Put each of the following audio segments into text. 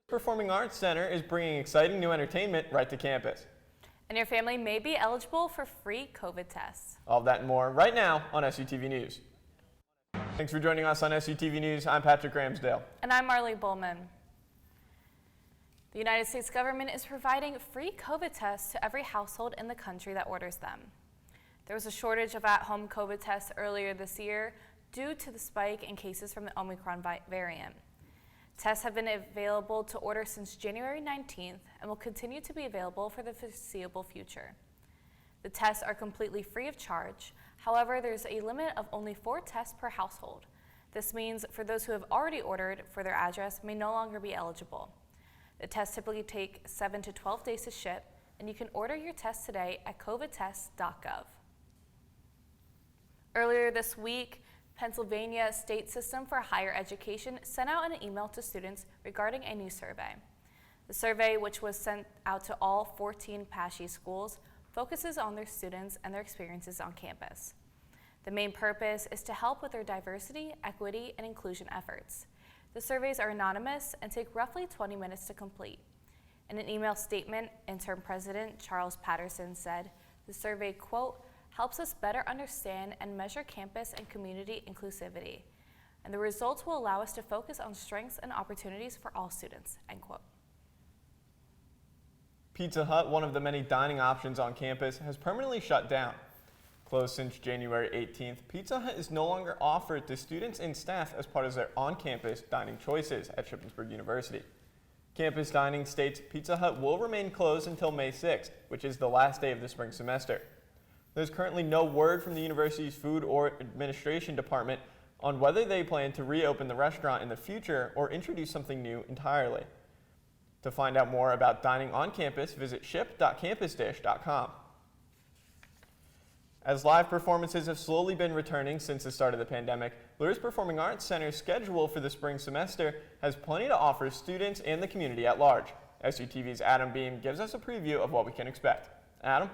Performing Arts Center is bringing exciting new entertainment right to campus. And your family may be eligible for free COVID tests. All of that and more right now on SUTV News. Thanks for joining us on SUTV News. I'm Patrick RAMSDALE. And I'm Marley Bowman. The United States government is providing free COVID tests to every household in the country that orders them. There was a shortage of at-home COVID tests earlier this year due to the spike in cases from the Omicron variant. Tests have been available to order since January 19th and will continue to be available for the foreseeable future. The tests are completely free of charge. However, there's a limit of only 4 tests per household. This means for those who have already ordered for their address may no longer be eligible. The tests typically take 7 to 12 days to ship, and you can order your test today at covidtests.gov. Earlier this week, Pennsylvania State System for Higher Education sent out an email to students regarding a new survey. The survey, which was sent out to all 14 PASHE schools, focuses on their students and their experiences on campus. The main purpose is to help with their diversity, equity, and inclusion efforts. The surveys are anonymous and take roughly 20 minutes to complete. In an email statement, Interim President Charles Patterson said, the survey, quote, helps us better understand and measure campus and community inclusivity, and the results will allow us to focus on strengths and opportunities for all students, end quote. Pizza Hut, one of the many dining options on campus, has permanently shut down. Closed since January 18th, Pizza Hut is no longer offered to students and staff as part of their on-campus dining choices at Shippensburg University. Campus dining states Pizza Hut will remain closed until May 6th, which is the last day of the spring semester. There's currently no word from the university's food or administration department on whether they plan to reopen the restaurant in the future or introduce something new entirely. To find out more about dining on campus, visit ship.campusdish.com. As live performances have slowly been returning since the start of the pandemic, Luhrs Performing Arts Center's schedule for the spring semester has plenty to offer students and the community at large. SUTV's Adam Beam gives us a preview of what we can expect. Adam?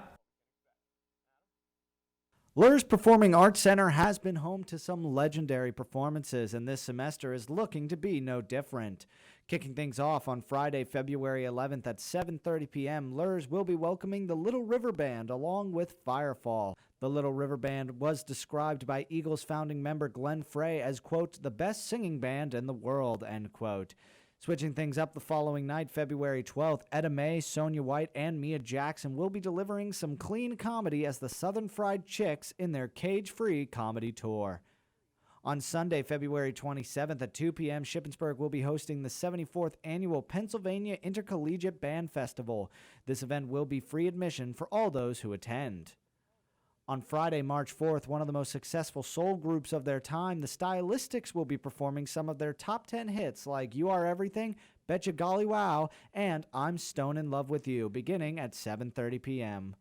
Luhrs Performing Arts Center has been home to some legendary performances, and this semester is looking to be no different. Kicking things off on Friday, February 11th at 7:30 p.m., Luhrs will be welcoming the Little River Band along with Firefall. The Little River Band was described by Eagles founding member Glenn Frey as, quote, the best singing band in the world, end quote. Switching things up the following night, February 12th, Etta Mae, Sonia White, and Mia Jackson will be delivering some clean comedy as the Southern Fried Chicks in their cage-free comedy tour. On Sunday, February 27th at 2 p.m., Shippensburg will be hosting the 74th Annual Pennsylvania Intercollegiate Band Festival. This event will be free admission for all those who attend. On Friday, March 4th, one of the most successful soul groups of their time, the Stylistics, will be performing some of their top 10 hits like You Are Everything, Betcha Golly Wow, and I'm Stone in Love with You, beginning at 7:30 p.m.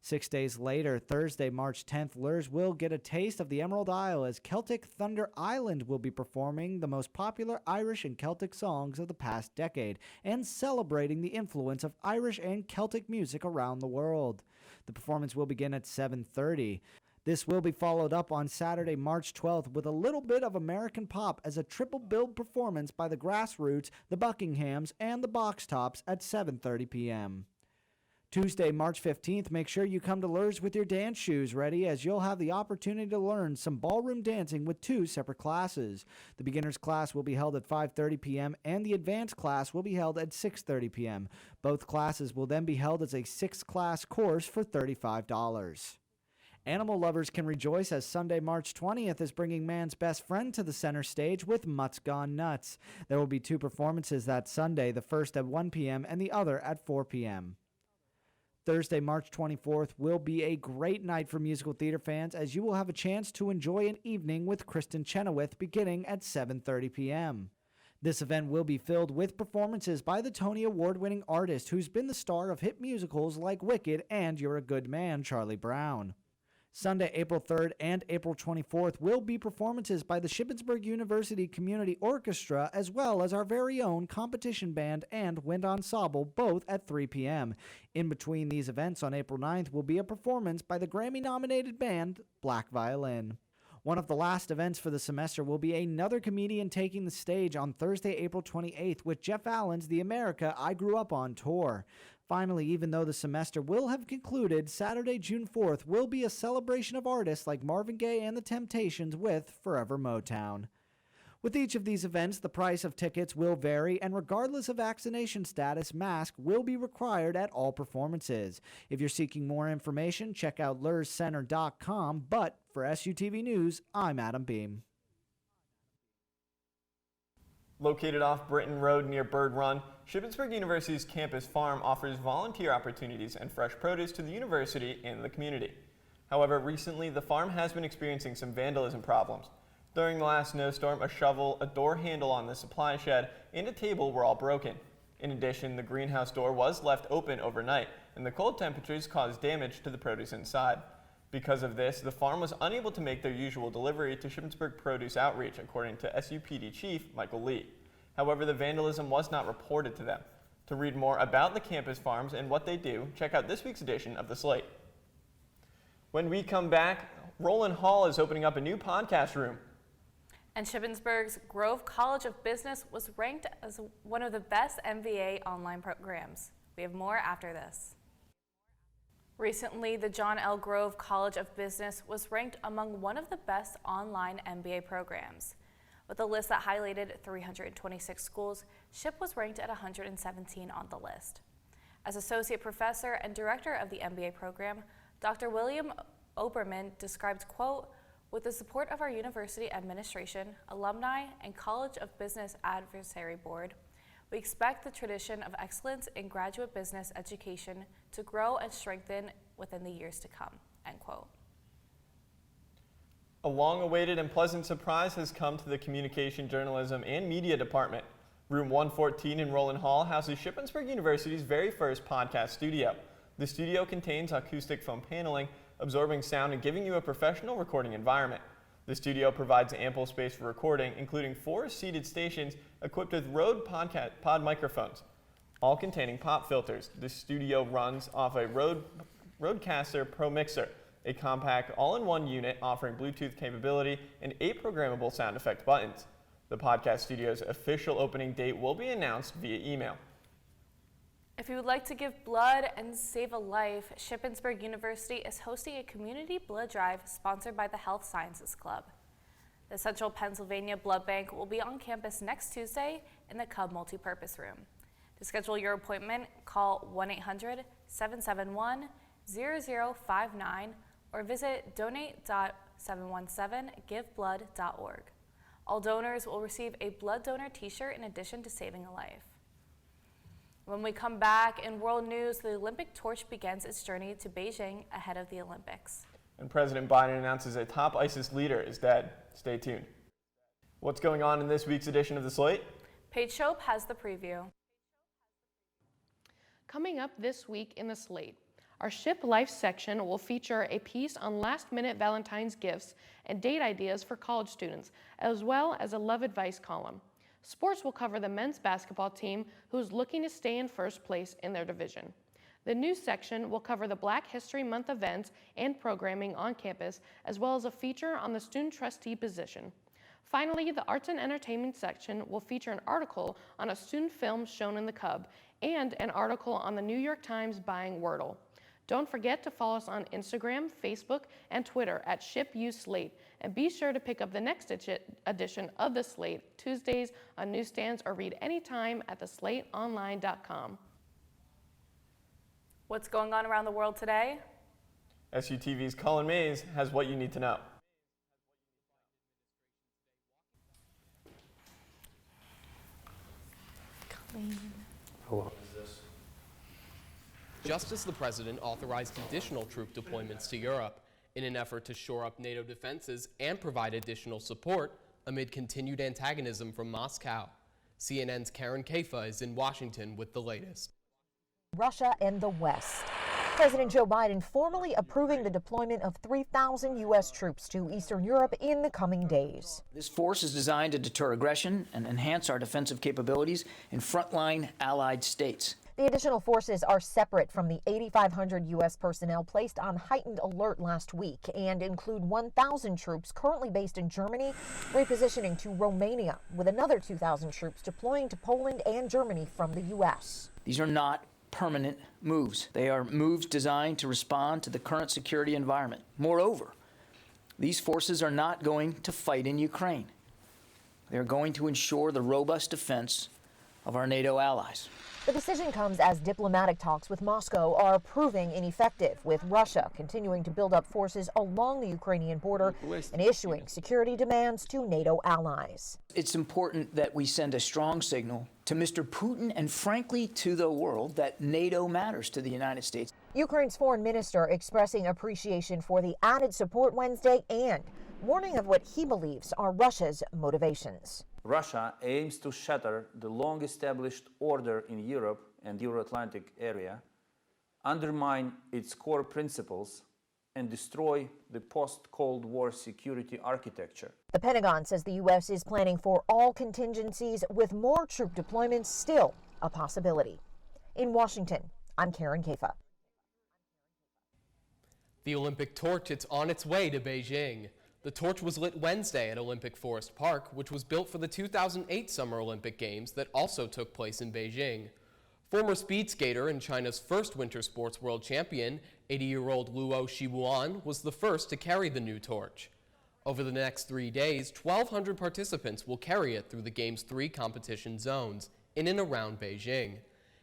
6 days later, Thursday, March 10th, Luhrs will get a taste of the Emerald Isle as Celtic Thunder Island will be performing the most popular Irish and Celtic songs of the past decade and celebrating the influence of Irish and Celtic music around the world. The performance will begin at 7:30. This will be followed up on Saturday, March 12th with a little bit of American pop as a triple billed performance by the Grassroots, the Buckinghams, and the Box Tops at 7:30 p.m. Tuesday, March 15th, make sure you come to Luhrs with your dance shoes ready as you'll have the opportunity to learn some ballroom dancing with 2 separate classes. The beginner's class will be held at 5:30 p.m. and the advanced class will be held at 6:30 p.m. Both classes will then be held as a 6-class course for $35. Animal lovers can rejoice as Sunday, March 20th is bringing man's best friend to the center stage with Mutt's Gone Nuts. There will be 2 performances that Sunday, the first at 1 p.m. and the other at 4 p.m. Thursday, March 24th will be a great night for musical theater fans as you will have a chance to enjoy an evening with Kristen Chenoweth beginning at 7:30 p.m. This event will be filled with performances by the Tony Award-winning artist who's been the star of hit musicals like Wicked and You're a Good Man, Charlie Brown. Sunday, April 3rd and April 24th will be performances by the Shippensburg University Community Orchestra as well as our very own competition band and wind ensemble, both at 3 p.m. In between these events on April 9th will be a performance by the Grammy-nominated band Black Violin. One of the last events for the semester will be another comedian taking the stage on Thursday, April 28th with Jeff Allen's The America I Grew Up On tour. Finally, even though the semester will have concluded, Saturday, June 4th will be a celebration of artists like Marvin Gaye and The Temptations with Forever Motown. With each of these events, the price of tickets will vary, and regardless of vaccination status, mask will be required at all performances. If you're seeking more information, check out luhrscenter.com. But for SUTV News, I'm Adam Beam. Located off Britton Road near Bird Run, Shippensburg University's campus farm offers volunteer opportunities and fresh produce to the university and the community. However, recently the farm has been experiencing some vandalism problems. During the last snowstorm, a shovel, a door handle on the supply shed, and a table were all broken. In addition, the greenhouse door was left open overnight, and the cold temperatures caused damage to the produce inside. Because of this, the farm was unable to make their usual delivery to Shippensburg Produce Outreach, according to SUPD Chief Michael Lee. However, the vandalism was not reported to them. To read more about the campus farms and what they do, check out this week's edition of The Slate. When we come back, Roland Hall is opening up a new podcast room. And Shippensburg's Grove College of Business was ranked as one of the best MBA online programs. We have more after this. Recently, the John L. Grove College of Business was ranked among one of the best online MBA programs. With a list that highlighted 326 schools, SHIP was ranked at 117 on the list. As Associate Professor and Director of the MBA program, Dr. William Oberman described, quote, "With the support of our university administration, alumni, and College of Business Advisory Board, we expect the tradition of excellence in graduate business education to grow and strengthen within the years to come," end quote. A long-awaited and pleasant surprise has come to the Communication, Journalism, and Media Department. Room 114 in Roland Hall houses Shippensburg University's very first podcast studio. The studio contains acoustic foam paneling, absorbing sound and giving you a professional recording environment. The studio provides ample space for recording, including 4 seated stations equipped with Rode pod microphones, all containing pop filters. The studio runs off a Rodecaster Pro Mixer, a compact all-in-one unit offering Bluetooth capability and 8 programmable sound effect buttons. The podcast studio's official opening date will be announced via email. If you would like to give blood and save a life, Shippensburg University is hosting a community blood drive sponsored by the Health Sciences Club. The Central Pennsylvania Blood Bank will be on campus next Tuesday in the Cub Multipurpose Room. To schedule your appointment, call 1-800-771-0059 or visit donate.717giveblood.org. All donors will receive a blood donor t-shirt in addition to saving a life. When we come back in world news, the Olympic torch begins its journey to Beijing ahead of the Olympics. And President Biden announces a top ISIS leader is dead. Stay tuned. What's going on in this week's edition of The Slate? Paige Shope has the preview. Coming up this week in The Slate, our Ship Life section will feature a piece on last-minute Valentine's gifts and date ideas for college students, as well as a love advice column. Sports will cover the men's basketball team who's looking to stay in first place in their division. The news section will cover the Black History Month events and programming on campus, as well as a feature on the student trustee position. Finally, the arts and entertainment section will feature an article on a student film shown in the Cub and an article on the New York Times buying Wordle. Don't forget to follow us on Instagram, Facebook, and Twitter at ShipUSlate, and be sure to pick up the next edition of The Slate Tuesdays on newsstands or read anytime at theslateonline.com. What's going on around the world today? SUTV's Cullen Mays has what you need to know. Just as the president authorized additional troop deployments to Europe in an effort to shore up NATO defenses and provide additional support amid continued antagonism from Moscow. CNN's Karen Kafa is in Washington with the latest. Russia and the West. President Joe Biden formally approving the deployment of 3,000 U.S. troops to Eastern Europe in the coming days. This force is designed to deter aggression and enhance our defensive capabilities in frontline allied states. The additional forces are separate from the 8,500 U.S. personnel placed on heightened alert last week and include 1,000 troops currently based in Germany, repositioning to Romania, with another 2,000 troops deploying to Poland and Germany from the U.S. These are not permanent moves. They are moves designed to respond to the current security environment. Moreover, these forces are not going to fight in Ukraine. They are going to ensure the robust defense of our NATO allies. The decision comes as diplomatic talks with Moscow are proving ineffective, with Russia continuing to build up forces along the Ukrainian border and issuing security demands to NATO allies. It's important that we send a strong signal to Mr. Putin and, frankly, to the world that NATO matters to the United States. Ukraine's foreign minister expressing appreciation for the added support Wednesday and warning of what he believes are Russia's motivations. Russia aims to shatter the long-established order in Europe and Euro-Atlantic area, undermine its core principles, and destroy the post-Cold War security architecture. The Pentagon says the U.S. is planning for all contingencies, with more troop deployments still a possibility. In Washington, I'm Karen Kafa. The Olympic torch, it's on its way to Beijing. The torch was lit Wednesday at Olympic Forest Park, which was built for the 2008 Summer Olympic Games that also took place in Beijing. Former speed skater and China's first winter sports world champion, 80-year-old Luo Shibuan, was the first to carry the new torch. Over the next 3 days, 1,200 participants will carry it through the Games' 3 competition zones in and around Beijing.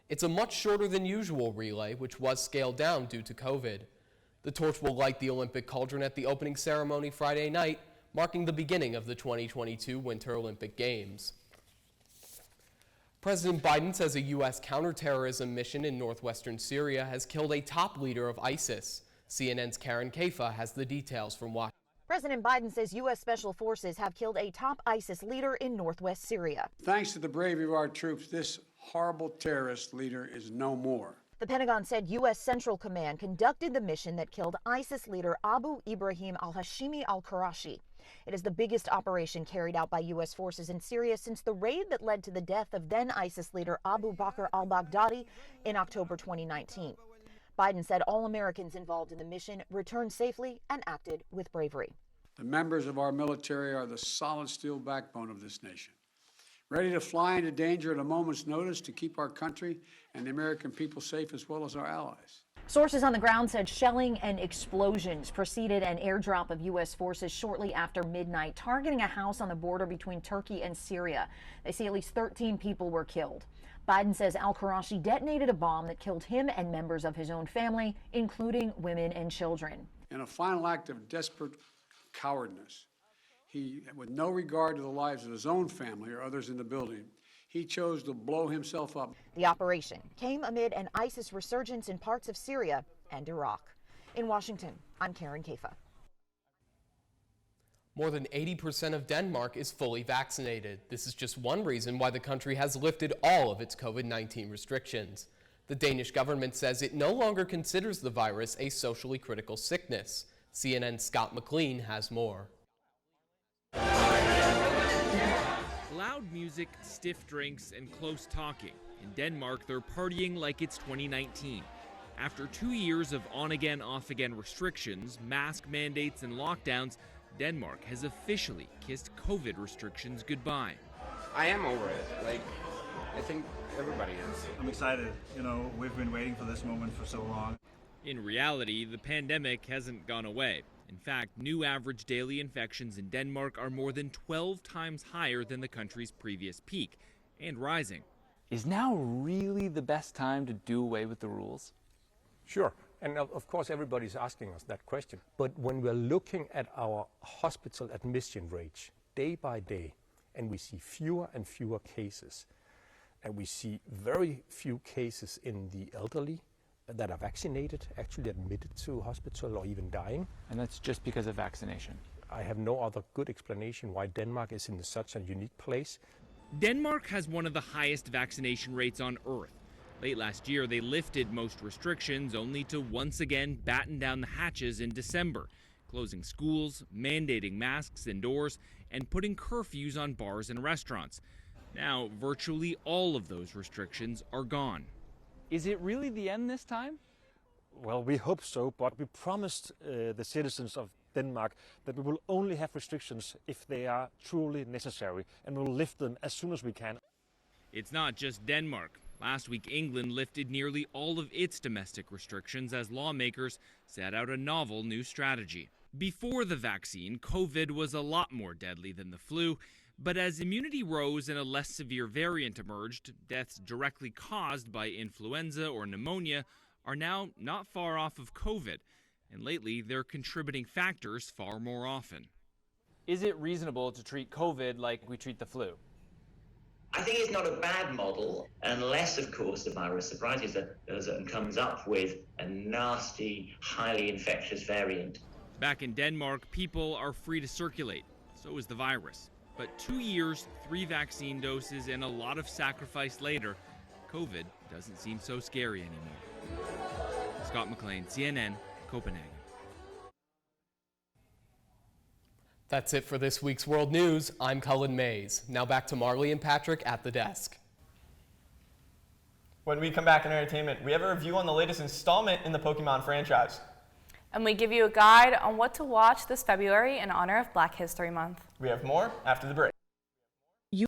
It's a much shorter than usual relay, which was scaled down due to COVID. The torch will light the Olympic cauldron at the opening ceremony Friday night, marking the beginning of the 2022 Winter Olympic Games. President Biden says a U.S. counterterrorism mission in northwestern Syria has killed a top leader of ISIS. CNN's Karen Kafa has the details from Washington. President Biden says U.S. Special Forces have killed a top ISIS leader in northwest Syria. Thanks to the bravery of our troops, this horrible terrorist leader is no more. The Pentagon said U.S. Central Command conducted the mission that killed ISIS leader Abu Ibrahim al-Hashimi al-Qurashi. It is the biggest operation carried out by U.S. forces in Syria since the raid that led to the death of then ISIS leader Abu Bakr al-Baghdadi in October 2019. Biden said all Americans involved in the mission returned safely and acted with bravery. The members of our military are the solid steel backbone of this nation, ready to fly into danger at a moment's notice to keep our country and the American people safe, as well as our allies. Sources on the ground said shelling and explosions preceded an airdrop of U.S. forces shortly after midnight, targeting a house on the border between Turkey and Syria. They say at least 13 people were killed. Biden says al-Qurashi detonated a bomb that killed him and members of his own family, including women and children. In a final act of desperate cowardness, he, with no regard to the lives of his own family or others in the building, he chose to blow himself up. The operation came amid an ISIS resurgence in parts of Syria and Iraq. In Washington, I'm Karen Kafa. More than 80% of Denmark is fully vaccinated. This is just one reason why the country has lifted all of its COVID-19 restrictions. The Danish government says it no longer considers the virus a socially critical sickness. CNN's Scott McLean has more. Loud music, stiff drinks, and close talking. In Denmark, they're partying like it's 2019. After 2 years of on-again, off-again restrictions, mask mandates, and lockdowns, Denmark has officially kissed COVID restrictions goodbye. I am over it. I think everybody is. I'm excited. We've been waiting for this moment for so long. In reality, the pandemic hasn't gone away. In fact, new average daily infections in Denmark are more than 12 times higher than the country's previous peak, and rising. Is now really the best time to do away with the rules? Sure, and of course everybody's asking us that question. But when we're looking at our hospital admission rates day by day, and we see fewer and fewer cases, and we see very few cases in the elderly that are vaccinated, actually admitted to hospital or even dying. And that's just because of vaccination. I have no other good explanation why Denmark is in such a unique place. Denmark has one of the highest vaccination rates on Earth. Late last year, they lifted most restrictions, only to once again batten down the hatches in December, closing schools, mandating masks indoors, and putting curfews on bars and restaurants. Now, virtually all of those restrictions are gone. Is it really the end this time? Well, we hope so, but we promised the citizens of Denmark that we will only have restrictions if they are truly necessary, and we will lift them as soon as we can. It's not just Denmark. Last week, England lifted nearly all of its domestic restrictions as lawmakers set out a novel new strategy. Before the vaccine, COVID was a lot more deadly than the flu, but as immunity rose and a less severe variant emerged, deaths directly caused by influenza or pneumonia are now not far off of COVID, and lately they're contributing factors far more often. Is it reasonable to treat COVID like we treat the flu? I think it's not a bad model, unless, of course, the virus surprises us and comes up with a nasty, highly infectious variant. Back in Denmark, people are free to circulate. So is the virus. But 2 years, 3 vaccine doses, and a lot of sacrifice later, COVID doesn't seem so scary anymore. Scott McLean, CNN, Copenhagen. That's it for this week's World News. I'm Cullen Mays. Now back to Marley and Patrick at the desk. When we come back in entertainment, we have a review on the latest installment in the Pokemon franchise. And we give you a guide on what to watch this February in honor of Black History Month. We have more after the break.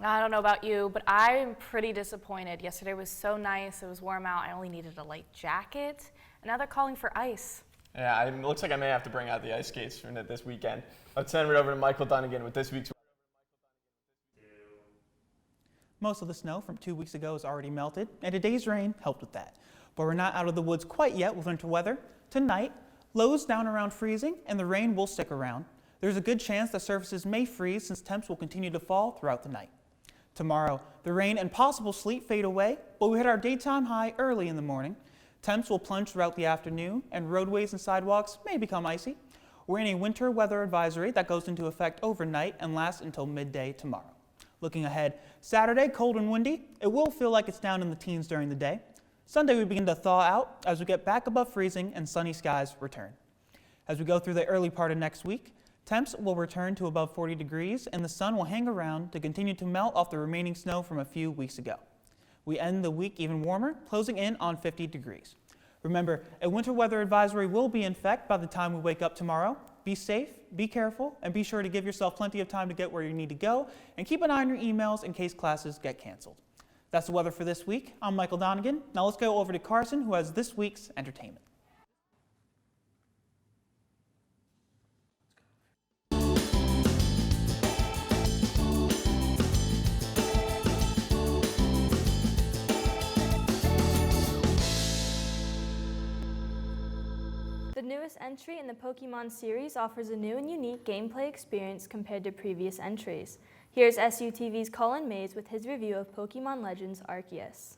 I don't know about you, but I'm pretty disappointed. Yesterday was so nice. It was warm out. I only needed a light jacket. And now they're calling for ice. Yeah, it looks like I may have to bring out the ice skates for this weekend. Let's send it over to Michael Dunnigan with this week's. Most of the snow from 2 weeks ago is already melted, and today's rain helped with that. But we're not out of the woods quite yet with winter weather. Tonight, lows down around freezing, and the rain will stick around. There's a good chance that surfaces may freeze since temps will continue to fall throughout the night. Tomorrow, the rain and possible sleet fade away, but we hit our daytime high early in the morning. Temps will plunge throughout the afternoon, and roadways and sidewalks may become icy. We're in a winter weather advisory that goes into effect overnight and lasts until midday tomorrow. Looking ahead, Saturday, cold and windy. It will feel like it's down in the teens during the day. Sunday, we begin to thaw out as we get back above freezing and sunny skies return. As we go through the early part of next week, temps will return to above 40 degrees, and the sun will hang around to continue to melt off the remaining snow from a few weeks ago. We end the week even warmer, closing in on 50 degrees. Remember, a winter weather advisory will be in effect by the time we wake up tomorrow. Be safe, be careful, and be sure to give yourself plenty of time to get where you need to go, and keep an eye on your emails in case classes get canceled. That's the weather for this week. I'm Michael Donegan. Now let's go over to Carson, who has this week's entertainment. The newest entry in the Pokemon series offers a new and unique gameplay experience compared to previous entries. Here's SUTV's Colin Mays with his review of Pokemon Legends Arceus.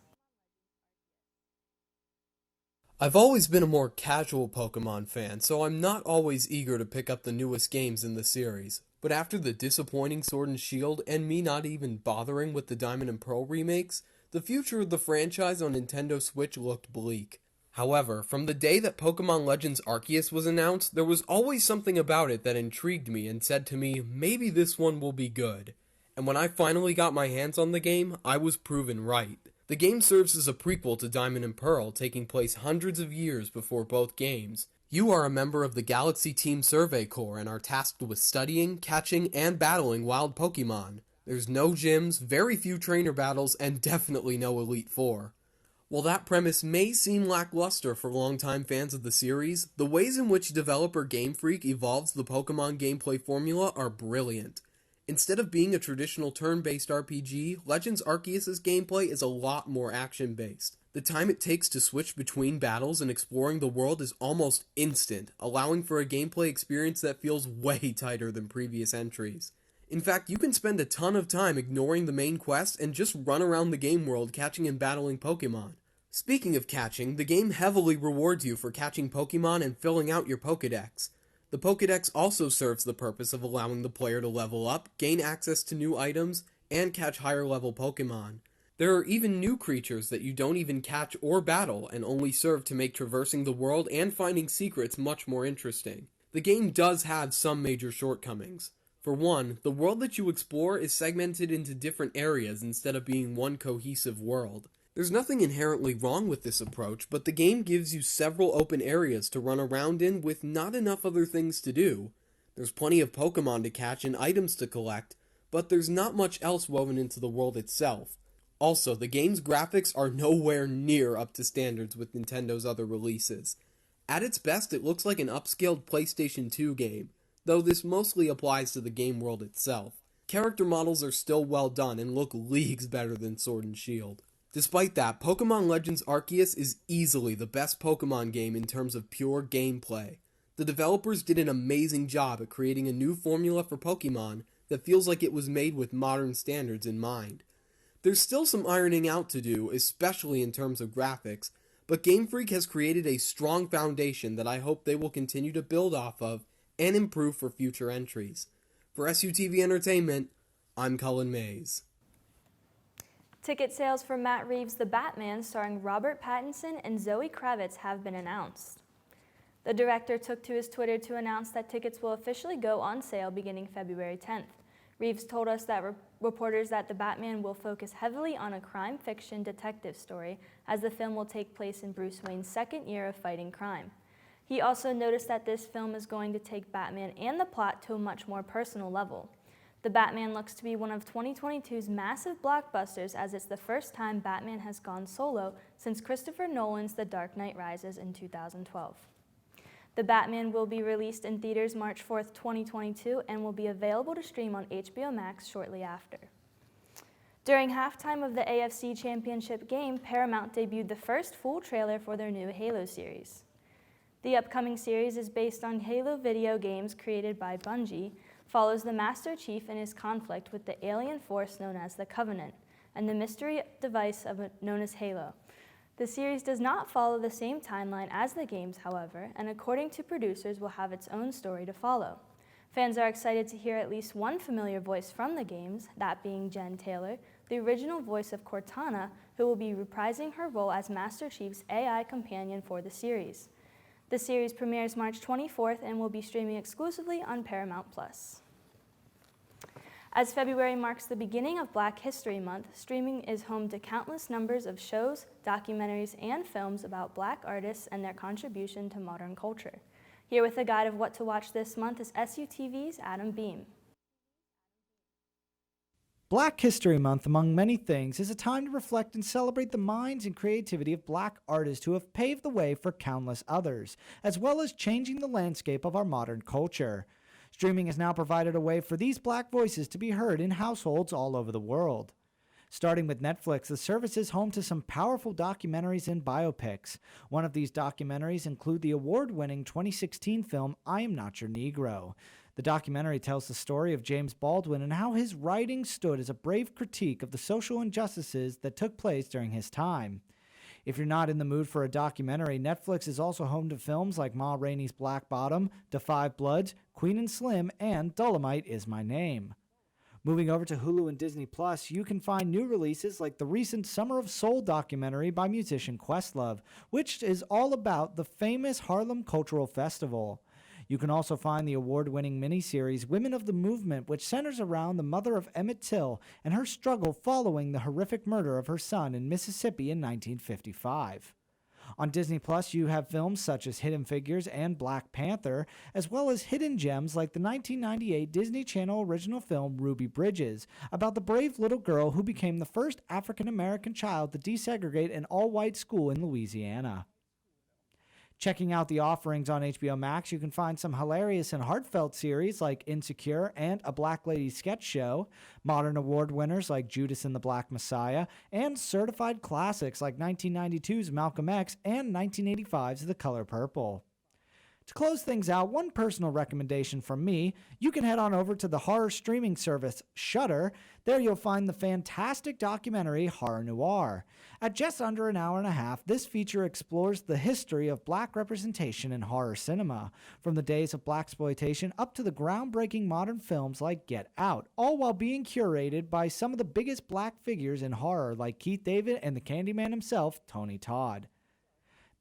I've always been a more casual Pokemon fan, so I'm not always eager to pick up the newest games in the series. But after the disappointing Sword and Shield, and me not even bothering with the Diamond and Pearl remakes, the future of the franchise on Nintendo Switch looked bleak. However, from the day that Pokemon Legends Arceus was announced, there was always something about it that intrigued me and said to me, maybe this one will be good. And when I finally got my hands on the game, I was proven right. The game serves as a prequel to Diamond and Pearl, taking place hundreds of years before both games. You are a member of the Galaxy Team Survey Corps and are tasked with studying, catching, and battling wild Pokemon. There's no gyms, very few trainer battles, and definitely no Elite Four. While that premise may seem lackluster for longtime fans of the series, the ways in which developer Game Freak evolves the Pokemon gameplay formula are brilliant. Instead of being a traditional turn-based RPG, Legends Arceus' gameplay is a lot more action-based. The time it takes to switch between battles and exploring the world is almost instant, allowing for a gameplay experience that feels way tighter than previous entries. In fact, you can spend a ton of time ignoring the main quest and just run around the game world catching and battling Pokemon. Speaking of catching, the game heavily rewards you for catching Pokemon and filling out your Pokédex. The Pokédex also serves the purpose of allowing the player to level up, gain access to new items, and catch higher level Pokemon. There are even new creatures that you don't even catch or battle and only serve to make traversing the world and finding secrets much more interesting. The game does have some major shortcomings. For one, the world that you explore is segmented into different areas instead of being one cohesive world. There's nothing inherently wrong with this approach, but the game gives you several open areas to run around in with not enough other things to do. There's plenty of Pokemon to catch and items to collect, but there's not much else woven into the world itself. Also, the game's graphics are nowhere near up to standards with Nintendo's other releases. At its best, it looks like an upscaled PlayStation 2 game, though this mostly applies to the game world itself. Character models are still well done and look leagues better than Sword and Shield. Despite that, Pokemon Legends Arceus is easily the best Pokemon game in terms of pure gameplay. The developers did an amazing job at creating a new formula for Pokemon that feels like it was made with modern standards in mind. There's still some ironing out to do, especially in terms of graphics, but Game Freak has created a strong foundation that I hope they will continue to build off of and improve for future entries. For SUTV Entertainment, I'm Cullen Mays. Ticket sales for Matt Reeves' The Batman, starring Robert Pattinson and Zoe Kravitz, have been announced. The director took to his Twitter to announce that tickets will officially go on sale beginning February 10th. Reeves told us that reporters that The Batman will focus heavily on a crime fiction detective story, as the film will take place in Bruce Wayne's second year of fighting crime. He also noticed that this film is going to take Batman and the plot to a much more personal level. The Batman looks to be one of 2022's massive blockbusters, as it's the first time Batman has gone solo since Christopher Nolan's The Dark Knight Rises in 2012. The Batman will be released in theaters March 4th, 2022, and will be available to stream on HBO Max shortly after. During halftime of the AFC Championship game, Paramount debuted the first full trailer for their new Halo series. The upcoming series is based on Halo video games created by Bungie, follows the Master Chief in his conflict with the alien force known as the Covenant, and the mystery device known as Halo. The series does not follow the same timeline as the games, however, and according to producers, will have its own story to follow. Fans are excited to hear at least one familiar voice from the games, that being Jen Taylor, the original voice of Cortana, who will be reprising her role as Master Chief's AI companion for the series. The series premieres March 24th and will be streaming exclusively on Paramount+. As February marks the beginning of Black History Month, streaming is home to countless numbers of shows, documentaries, and films about Black artists and their contribution to modern culture. Here with a guide of what to watch this month is SUTV's Adam Beam. Black History Month, among many things, is a time to reflect and celebrate the minds and creativity of Black artists who have paved the way for countless others, as well as changing the landscape of our modern culture. Streaming has now provided a way for these Black voices to be heard in households all over the world. Starting with Netflix, the service is home to some powerful documentaries and biopics. One of these documentaries include the award-winning 2016 film I Am Not Your Negro. The documentary tells the story of James Baldwin and how his writing stood as a brave critique of the social injustices that took place during his time. If you're not in the mood for a documentary, Netflix is also home to films like Ma Rainey's Black Bottom, Da 5 Bloods, Queen and Slim, and Dolomite Is My Name. Moving over to Hulu and Disney+, you can find new releases like the recent Summer of Soul documentary by musician Questlove, which is all about the famous Harlem Cultural Festival. You can also find the award-winning miniseries Women of the Movement, which centers around the mother of Emmett Till and her struggle following the horrific murder of her son in Mississippi in 1955. On Disney Plus, you have films such as Hidden Figures and Black Panther, as well as hidden gems like the 1998 Disney Channel original film Ruby Bridges, about the brave little girl who became the first African-American child to desegregate an all-white school in Louisiana. Checking out the offerings on HBO Max, you can find some hilarious and heartfelt series like Insecure and A Black Lady Sketch Show, modern award winners like Judas and the Black Messiah, and certified classics like 1992's Malcolm X and 1985's The Color Purple. To close things out, one personal recommendation from me, you can head on over to the horror streaming service Shudder. There you'll find the fantastic documentary Horror Noir. At just under an hour and a half, this feature explores the history of Black representation in horror cinema, from the days of blaxploitation up to the groundbreaking modern films like Get Out, all while being curated by some of the biggest Black figures in horror like Keith David and the Candyman himself, Tony Todd.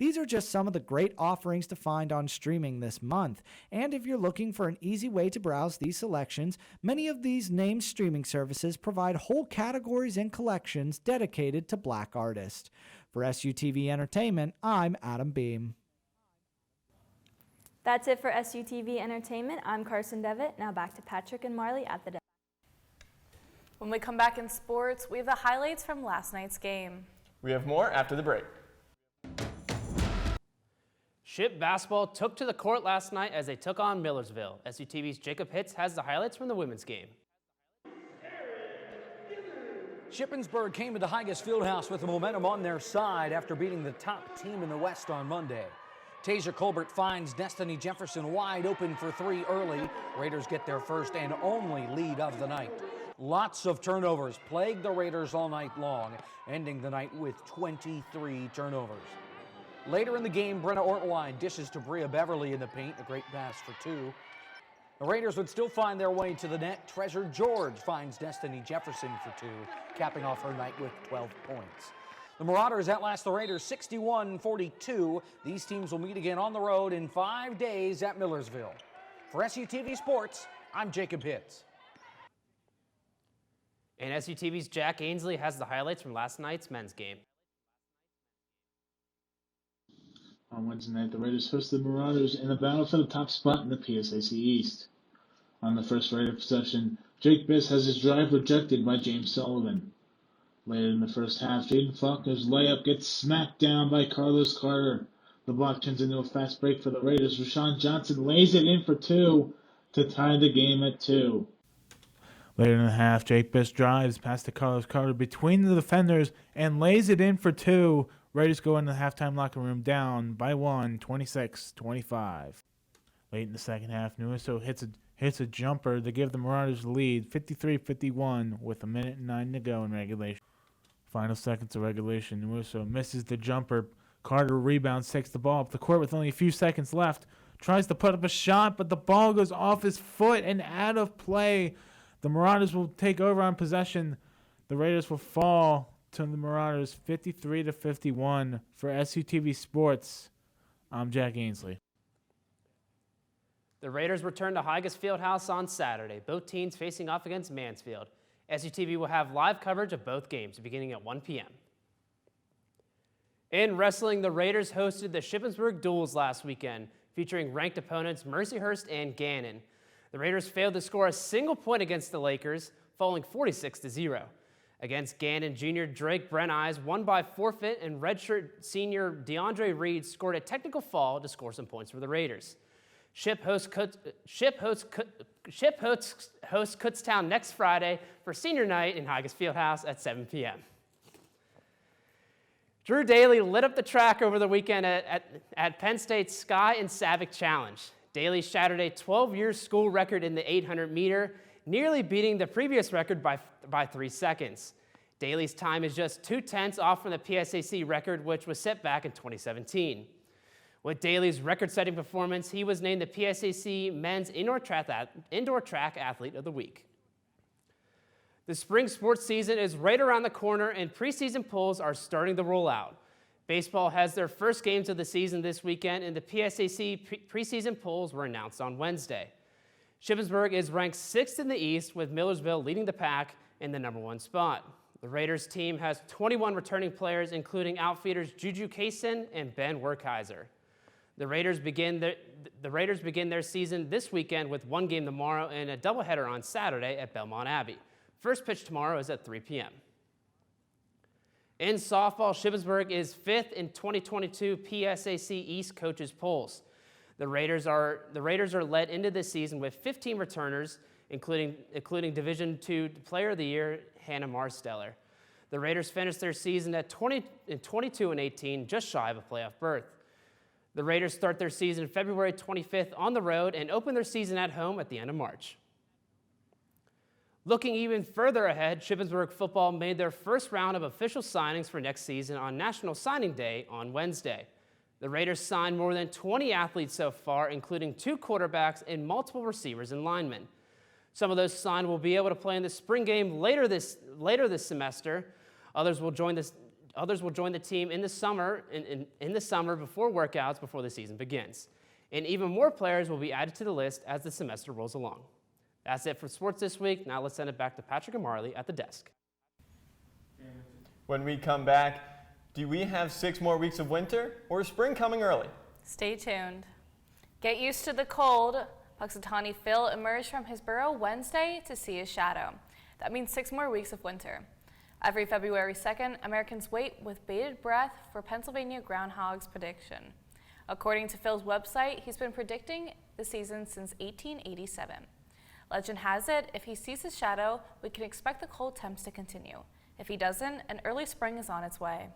These are just some of the great offerings to find on streaming this month. And if you're looking for an easy way to browse these selections, many of these named streaming services provide whole categories and collections dedicated to Black artists. For SUTV Entertainment, I'm Adam Beam. That's it for SUTV Entertainment. I'm Carson Devitt. Now back to Patrick and Marley at the desk. When we come back in sports, we have the highlights from last night's game. We have more after the break. Ship basketball took to the court last night as they took on Millersville. SUTV's Jacob Hitz has the highlights from the women's game. Shippensburg came into Higas Fieldhouse with the momentum on their side after beating the top team in the West on Monday. Tasia Colbert finds Destiny Jefferson wide open for three early. Raiders get their first and only lead of the night. Lots of turnovers plagued the Raiders all night long, ending the night with 23 turnovers. Later in the game, Brenna Ortwine dishes to Bria Beverly in the paint, a great pass for two. The Raiders would still find their way to the net. Treasure George finds Destiny Jefferson for two, capping off her night with 12 points. The Marauders outlast the Raiders 61-42. These teams will meet again on the road in 5 days at Millersville. For SUTV Sports, I'm Jacob Hitz. And SUTV's Jack Ainsley has the highlights from last night's men's game. On Wednesday night, the Raiders hosted the Marauders in a battle for the top spot in the PSAC East. On the first Raider possession, Jake Biss has his drive rejected by James Sullivan. Later in the first half, Jaden Faulkner's layup gets smacked down by Carlos Carter. The block turns into a fast break for the Raiders. Rashawn Johnson lays it in for two to tie the game at 2. Later in the half, Jake Biss drives past to Carlos Carter between the defenders and lays it in for 2. Raiders go into the halftime locker room down by 1, 26-25. Late in the second half, Nuiso hits a jumper to give the Marauders the lead, 53-51, with 1:09 to go in regulation. Final seconds of regulation, Nuiso misses the jumper. Carter rebounds, takes the ball up the court with only a few seconds left. Tries to put up a shot, but the ball goes off his foot and out of play. The Marauders will take over on possession. The Raiders will fall to the Marauders 53-51. For SUTV Sports, I'm Jack Ainsley. The Raiders return to Higas Fieldhouse on Saturday, both teams facing off against Mansfield. SUTV will have live coverage of both games beginning at 1 p.m. In wrestling, the Raiders hosted the Shippensburg Duels last weekend, featuring ranked opponents Mercyhurst and Gannon. The Raiders failed to score a single point against the Lakers, falling 46-0. Against Gannon, junior Drake Brenize won by forfeit, and redshirt senior DeAndre Reed scored a technical foul to score some points for the Raiders. Ship hosts Kutztown next Friday for senior night in Higas Fieldhouse at 7 p.m. Drew Daly lit up the track over the weekend at Penn State's Sky and Savick Challenge. Daly shattered a 12-year school record in the 800-meter, nearly beating the previous record by 3 seconds. Daly's time is just 2/10 off from the PSAC record, which was set back in 2017. With Daly's record-setting performance, he was named the PSAC Men's Indoor Track Athlete of the Week. The spring sports season is right around the corner, and preseason polls are starting to roll out. Baseball has their first games of the season this weekend, and the PSAC preseason polls were announced on Wednesday. Shippensburg is ranked 6th in the East, with Millersville leading the pack in the #1 spot. The Raiders team has 21 returning players, including outfielders Juju Kaysen and Ben Werkheiser. The Raiders begin their season this weekend with one game tomorrow and a doubleheader on Saturday at Belmont Abbey. First pitch tomorrow is at 3 p.m. In softball, Shippensburg is 5th in 2022 PSAC East coaches polls. The Raiders are led into this season with 15 returners, including Division II Player of the Year Hannah Marsteller. The Raiders finished their season at 22-18, just shy of a playoff berth. The Raiders start their season February 25th on the road and open their season at home at the end of March. Looking even further ahead, Shippensburg football made their first round of official signings for next season on National Signing Day on Wednesday. The Raiders signed more than 20 athletes so far, including 2 quarterbacks and multiple receivers and linemen. Some of those signed will be able to play in the spring game later this semester. Others will join Others will join the team in the summer, in the summer before workouts before the season begins. And even more players will be added to the list as the semester rolls along. That's it for sports this week. Now let's send it back to Patrick and Marley at the desk. When we come back, do we have 6 more weeks of winter or is spring coming early? Stay tuned. Get used to the cold. Puxatawny Phil emerged from his burrow Wednesday to see his shadow. That means 6 more weeks of winter. Every February 2nd, Americans wait with bated breath for Pennsylvania groundhog's prediction. According to Phil's website, he's been predicting the season since 1887. Legend has it, if he sees his shadow, we can expect the cold temps to continue. If he doesn't, an early spring is on its way.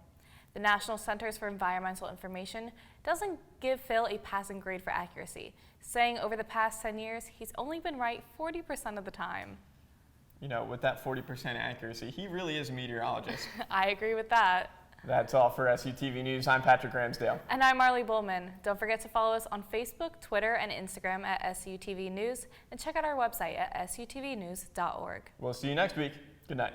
The National Centers for Environmental Information doesn't give Phil a passing grade for accuracy, saying over the past 10 years, he's only been right 40% of the time. You know, with that 40% accuracy, he really is a meteorologist. I agree with that. That's all for SUTV News. I'm Patrick RAMSDALE. And I'm Marley Bullman. Don't forget to follow us on Facebook, Twitter, and Instagram at SUTV News, and check out our website at sutvnews.org. We'll see you next week. Good night.